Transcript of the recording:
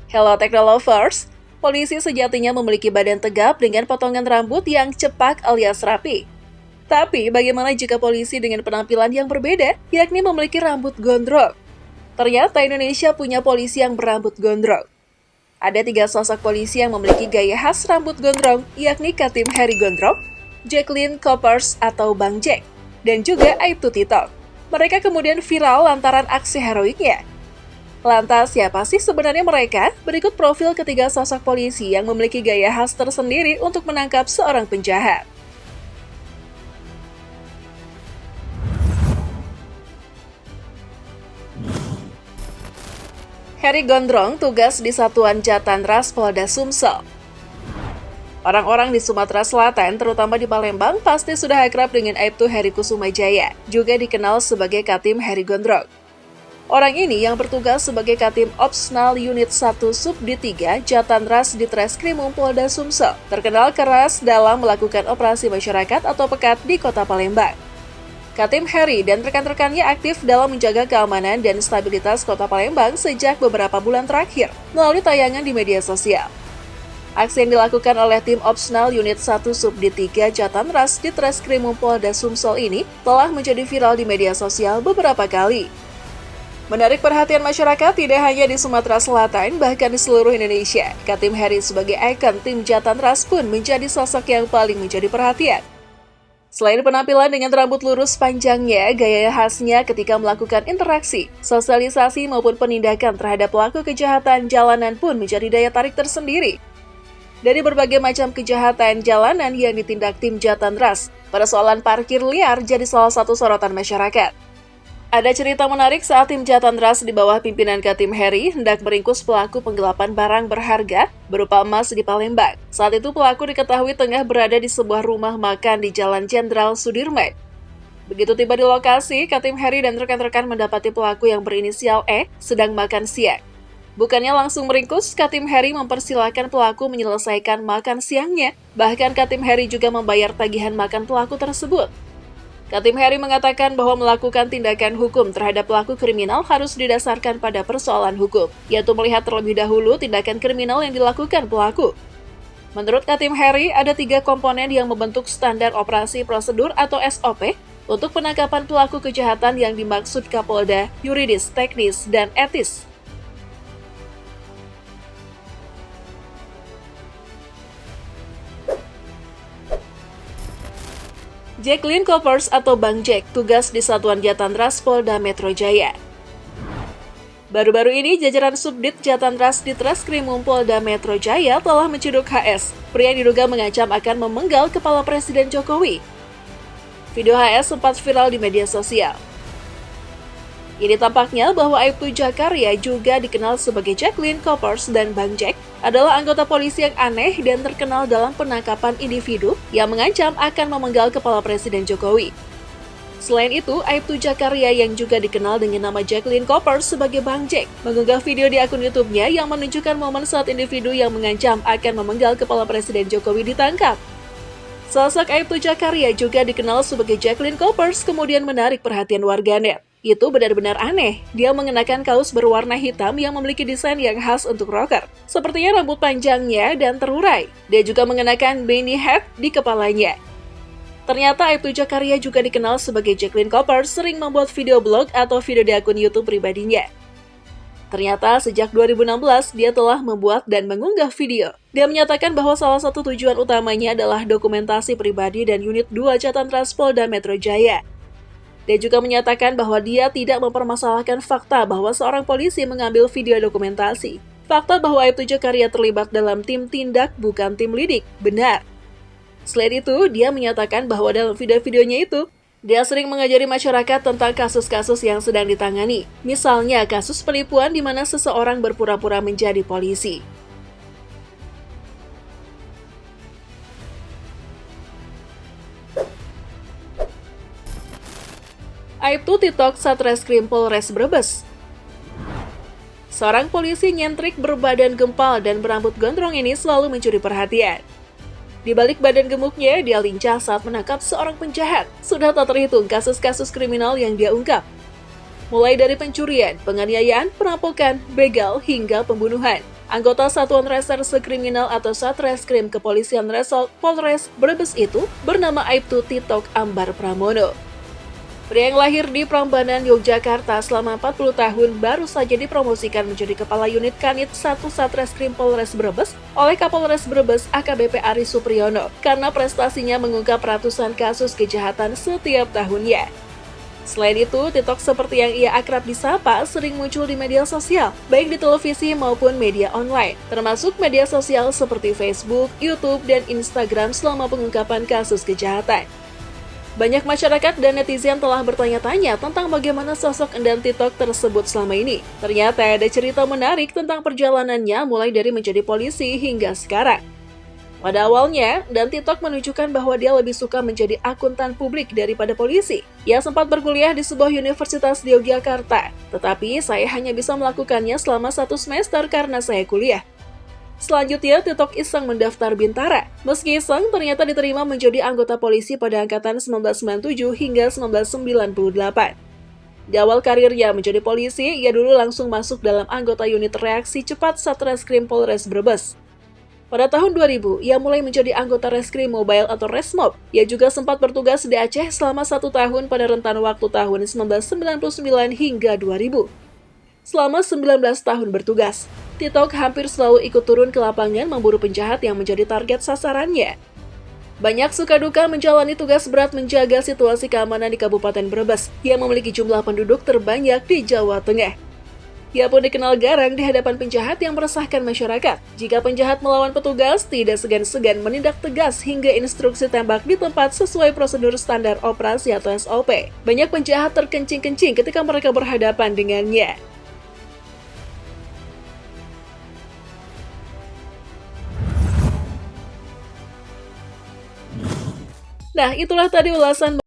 Hello Technolovers, polisi sejatinya memiliki badan tegap dengan potongan rambut yang cepak alias rapi. Tapi bagaimana jika polisi dengan penampilan yang berbeda, yakni memiliki rambut gondrong? Ternyata Indonesia punya polisi yang berambut gondrong. Ada 3 sosok polisi yang memiliki gaya khas rambut gondrong, yakni Katim Heri Gondrong, Jacqueline Coppers atau Bang Jack, dan juga Aibtu Tito. Mereka kemudian viral lantaran aksi heroiknya. Lantas, siapa sih sebenarnya mereka? Berikut profil ketiga sosok polisi yang memiliki gaya khas tersendiri untuk menangkap seorang penjahat. Heri Gondrong tugas di Satuan Jatantras Polda Sumsel. Orang-orang di Sumatera Selatan, terutama di Palembang, pasti sudah akrab dengan Aibtu Heri Kusumajaya, juga dikenal sebagai Katim Heri Gondrong. Orang ini yang bertugas sebagai Katim Opsnal Unit 1 Subdit 3 Jatantras di Treskrimum Polda Sumsel, terkenal keras dalam melakukan operasi masyarakat atau pekat di kota Palembang. Katim Heri dan rekan-rekannya aktif dalam menjaga keamanan dan stabilitas kota Palembang sejak beberapa bulan terakhir melalui tayangan di media sosial. Aksi yang dilakukan oleh tim Opsnal Unit 1 Subdit 3 Jatantras di Treskrimum Polda Sumsel ini telah menjadi viral di media sosial beberapa kali. Menarik perhatian masyarakat tidak hanya di Sumatera Selatan, bahkan di seluruh Indonesia. Katim Heri sebagai ikon tim Jatantras pun menjadi sosok yang paling menjadi perhatian. Selain penampilan dengan rambut lurus panjangnya, gaya khasnya ketika melakukan interaksi, sosialisasi maupun penindakan terhadap pelaku kejahatan jalanan pun menjadi daya tarik tersendiri. Dari berbagai macam kejahatan jalanan yang ditindak tim Jatantras, persoalan parkir liar jadi salah satu sorotan masyarakat. Ada cerita menarik saat tim Jatantras di bawah pimpinan Katim Heri hendak meringkus pelaku penggelapan barang berharga berupa emas di Palembang. Saat itu pelaku diketahui tengah berada di sebuah rumah makan di Jalan Jenderal Sudirman. Begitu tiba di lokasi, Katim Heri dan rekan-rekan mendapati pelaku yang berinisial E sedang makan siang. Bukannya langsung meringkus, Katim Heri mempersilahkan pelaku menyelesaikan makan siangnya. Bahkan Katim Heri juga membayar tagihan makan pelaku tersebut. Katim Heri mengatakan bahwa melakukan tindakan hukum terhadap pelaku kriminal harus didasarkan pada persoalan hukum, yaitu melihat terlebih dahulu tindakan kriminal yang dilakukan pelaku. Menurut Katim Heri, ada 3 komponen yang membentuk standar operasi prosedur atau SOP untuk penangkapan pelaku kejahatan yang dimaksud Kapolda, yuridis, teknis, dan etis. Jacqueline Coppers atau Bang Jack tugas di Satuan Jatantras Polda Metro Jaya. Baru-baru ini, jajaran Subdit Jatantras di Treskrimum Polda Metro Jaya telah menciduk HS, pria yang diduga mengancam akan memenggal kepala Presiden Jokowi. Video HS sempat viral di media sosial. Ini tampaknya bahwa Aibtu Jakarya juga dikenal sebagai Jacqueline Coppers dan Bang Jack adalah anggota polisi yang aneh dan terkenal dalam penangkapan individu yang mengancam akan memenggal kepala Presiden Jokowi. Selain itu, Aibtu Jakarya yang juga dikenal dengan nama Jacqueline Coppers sebagai Bang Jack mengunggah video di akun YouTube-nya yang menunjukkan momen saat individu yang mengancam akan memenggal kepala Presiden Jokowi ditangkap. Sosok Aibtu Jakarya juga dikenal sebagai Jacqueline Coppers kemudian menarik perhatian warganet. Itu benar-benar aneh, dia mengenakan kaos berwarna hitam yang memiliki desain yang khas untuk rocker. Sepertinya rambut panjangnya dan terurai. Dia juga mengenakan beanie hat di kepalanya. Ternyata Aibtu Jakarya juga dikenal sebagai Jacqueline Coppers sering membuat video blog atau video di akun YouTube pribadinya. Ternyata sejak 2016 dia telah membuat dan mengunggah video. Dia menyatakan bahwa salah satu tujuan utamanya adalah dokumentasi pribadi dan Unit 2 Jatantras Polda Metro Jaya. Dia juga menyatakan bahwa dia tidak mempermasalahkan fakta bahwa seorang polisi mengambil video dokumentasi. Fakta bahwa Aibtu Jakarya terlibat dalam tim tindak bukan tim lidik, benar. Selain itu, dia menyatakan bahwa dalam video-videonya itu, dia sering mengajari masyarakat tentang kasus-kasus yang sedang ditangani. Misalnya kasus penipuan di mana seseorang berpura-pura menjadi polisi. Aibtu TikTok Satreskrim Polres Brebes. Seorang polisi nyentrik berbadan gempal dan berambut gondrong ini selalu mencuri perhatian. Di balik badan gemuknya, dia lincah saat menangkap seorang penjahat. Sudah tak terhitung kasus-kasus kriminal yang dia ungkap. Mulai dari pencurian, penganiayaan, perampokan, begal, hingga pembunuhan. Anggota Satuan Reserse Kriminal atau Satreskrim Kepolisian Resort Polres Brebes itu bernama Aibtu Titok Ambar Pramono. Pria yang lahir di Prambanan, Yogyakarta selama 40 tahun baru saja dipromosikan menjadi Kepala Unit Kanit 1 Satreskrim Polres Brebes oleh Kapolres Brebes AKBP Ari Supriyono karena prestasinya mengungkap ratusan kasus kejahatan setiap tahunnya. Selain itu, Titok seperti yang ia akrab disapa sering muncul di media sosial, baik di televisi maupun media online, termasuk media sosial seperti Facebook, YouTube, dan Instagram selama pengungkapan kasus kejahatan. Banyak masyarakat dan netizen telah bertanya-tanya tentang bagaimana sosok Endan Titok tersebut selama ini. Ternyata ada cerita menarik tentang perjalanannya mulai dari menjadi polisi hingga sekarang. Pada awalnya, Endan Titok menunjukkan bahwa dia lebih suka menjadi akuntan publik daripada polisi. Ia sempat berkuliah di sebuah universitas di Yogyakarta, tetapi saya hanya bisa melakukannya selama 1 semester karena saya kuliah. Selanjutnya, Titok iseng mendaftar Bintara. Meski iseng, ternyata diterima menjadi anggota polisi pada angkatan 1997 hingga 1998. Di awal karirnya menjadi polisi, ia dulu langsung masuk dalam anggota unit reaksi cepat Satreskrim Polres Brebes. Pada tahun 2000, ia mulai menjadi anggota Reskrim Mobile atau Resmob. Ia juga sempat bertugas di Aceh selama 1 tahun pada rentan waktu tahun 1999 hingga 2000. Selama 19 tahun bertugas, Titok hampir selalu ikut turun ke lapangan memburu penjahat yang menjadi target sasarannya. Banyak suka duka menjalani tugas berat menjaga situasi keamanan di Kabupaten Brebes yang memiliki jumlah penduduk terbanyak di Jawa Tengah. Ia pun dikenal garang di hadapan penjahat yang meresahkan masyarakat. Jika penjahat melawan petugas, tidak segan-segan menindak tegas hingga instruksi tembak di tempat sesuai prosedur standar operasi atau SOP. Banyak penjahat terkencing-kencing ketika mereka berhadapan dengannya. Nah, itulah tadi ulasan